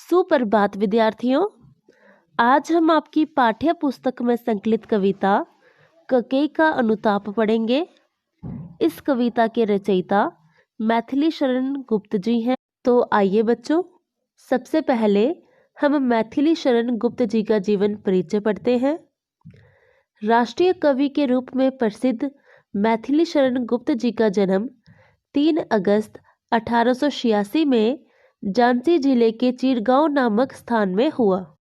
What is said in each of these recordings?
सुप्रभात विद्यार्थियों। आज हम आपकी पाठ्य पुस्तक में संकलित कविता ककेई का अनुताप पढ़ेंगे। इस कविता के रचयिता मैथिली शरण गुप्त जी हैं। तो आइए बच्चों, सबसे पहले हम मैथिली शरण गुप्त जी का जीवन परिचय पढ़ते हैं। राष्ट्रीय कवि के रूप में प्रसिद्ध मैथिली शरण गुप्त जी का जन्म 3 अगस्त 1886 में झांसी जिले के चिरगांव नामक स्थान में हुआ।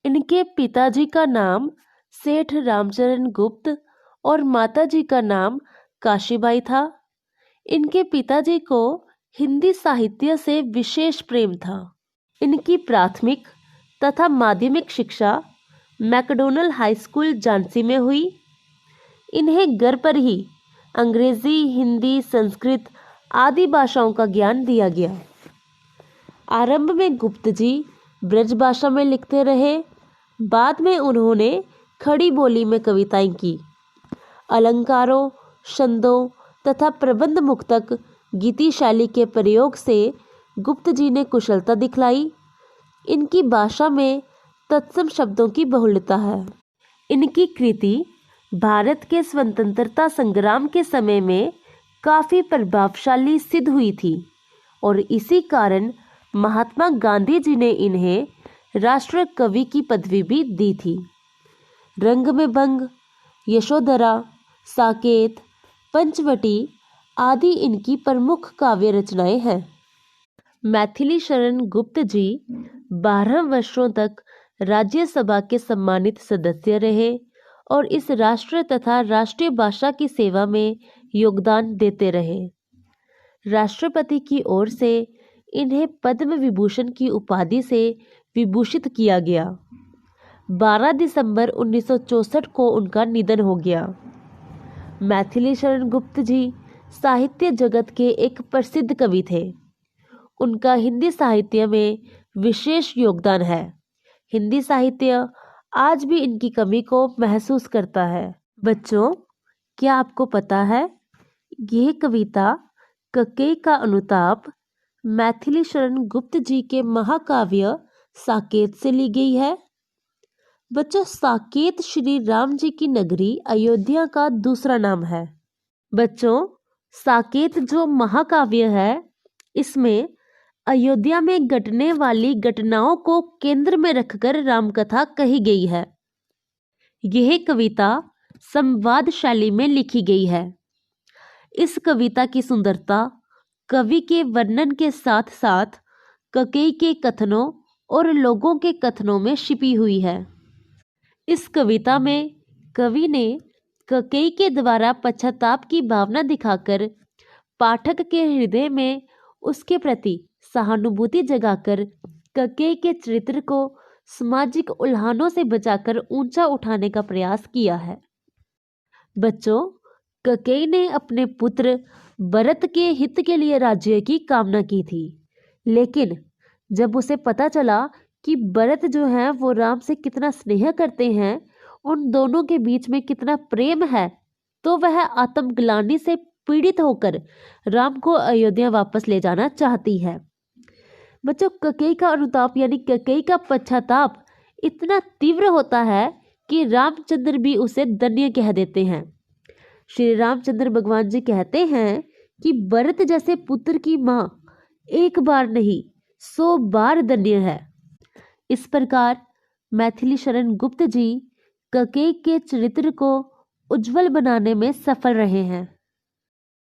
इनके पिताजी का नाम सेठ रामचरण गुप्त और माताजी का नाम काशीबाई था। इनके पिताजी को हिंदी साहित्य से विशेष प्रेम था। इनकी प्राथमिक तथा माध्यमिक शिक्षा मैकडोनल हाई स्कूल झांसी में हुई। इन्हें घर पर ही अंग्रेजी, हिंदी, संस्कृत आदि भाषाओं का ज्ञान दिया गया। आरंभ में गुप्त जी ब्रज भाषा में लिखते रहे। बाद में उन्होंने खड़ी बोली में कविताएं की। अलंकारों, छंदों तथा प्रबंध मुक्तक गीति शैली के प्रयोग से गुप्त जी ने कुशलता दिखलाई। इनकी भाषा में तत्सम शब्दों की बहुलता है। इनकी कृति भारत के स्वतंत्रता संग्राम के समय में काफ़ी प्रभावशाली सिद्ध हुई थी और इसी कारण महात्मा गांधी जी ने इन्हें राष्ट्र कवि की पदवी भी दी थी। रंग में भंग, यशोधरा, साकेत, पंचवटी आदि इनकी प्रमुख काव्य रचनाएं हैं। मैथिली शरण गुप्त जी 12 वर्षों तक राज्यसभा के सम्मानित सदस्य रहे और इस राष्ट्र तथा राष्ट्रीय भाषा की सेवा में योगदान देते रहे। राष्ट्रपति की ओर से इन्हें पद्म विभूषण की उपाधि से विभूषित किया गया। 12 दिसंबर 1964 को उनका निधन हो गया। मैथिली शरण गुप्त जी साहित्य जगत के एक प्रसिद्ध कवि थे। उनका हिंदी साहित्य में विशेष योगदान है। हिंदी साहित्य आज भी इनकी कमी को महसूस करता है। बच्चों, क्या आपको पता है यह कविता ककेई का अनुताप मैथिली शरण गुप्त जी के महाकाव्य साकेत से ली गई है। बच्चों, साकेत श्री राम जी की नगरी अयोध्या का दूसरा नाम है। बच्चों, साकेत जो महाकाव्य है, इसमें अयोध्या में घटने वाली घटनाओं को केंद्र में रखकर रामकथा कही गई है। यह कविता संवाद शैली में लिखी गई है। इस कविता की सुंदरता कवि के वर्णन के साथ साथ ककेई के कथनों और लोगों के कथनों में छिपी हुई है। इस कविता में कवि ने ककेई के द्वारा पश्चाताप की भावना दिखाकर पाठक के हृदय में उसके प्रति सहानुभूति जगाकर ककेई के चरित्र को सामाजिक उल्हानों से बचाकर ऊंचा उठाने का प्रयास किया है। बच्चों, ककेई ने अपने पुत्र भरत के हित के लिए राज्य की कामना की थी, लेकिन जब उसे पता चला कि भरत जो है वो राम से कितना स्नेह करते हैं, उन दोनों के बीच में कितना प्रेम है, तो वह आत्मग्लानि से पीड़ित होकर राम को अयोध्या वापस ले जाना चाहती है। बच्चों, ककेई का अनुताप यानी ककेई का पश्चाताप इतना तीव्र होता है कि रामचंद्र भी उसे धन्य कह देते हैं। श्री रामचंद्र भगवान जी कहते हैं कि भरत जैसे पुत्र की माँ एक बार नहीं 100 बार धन्य है। इस प्रकार मैथिली शरण गुप्त जी ककेई के चरित्र को उज्जवल बनाने में सफल रहे हैं।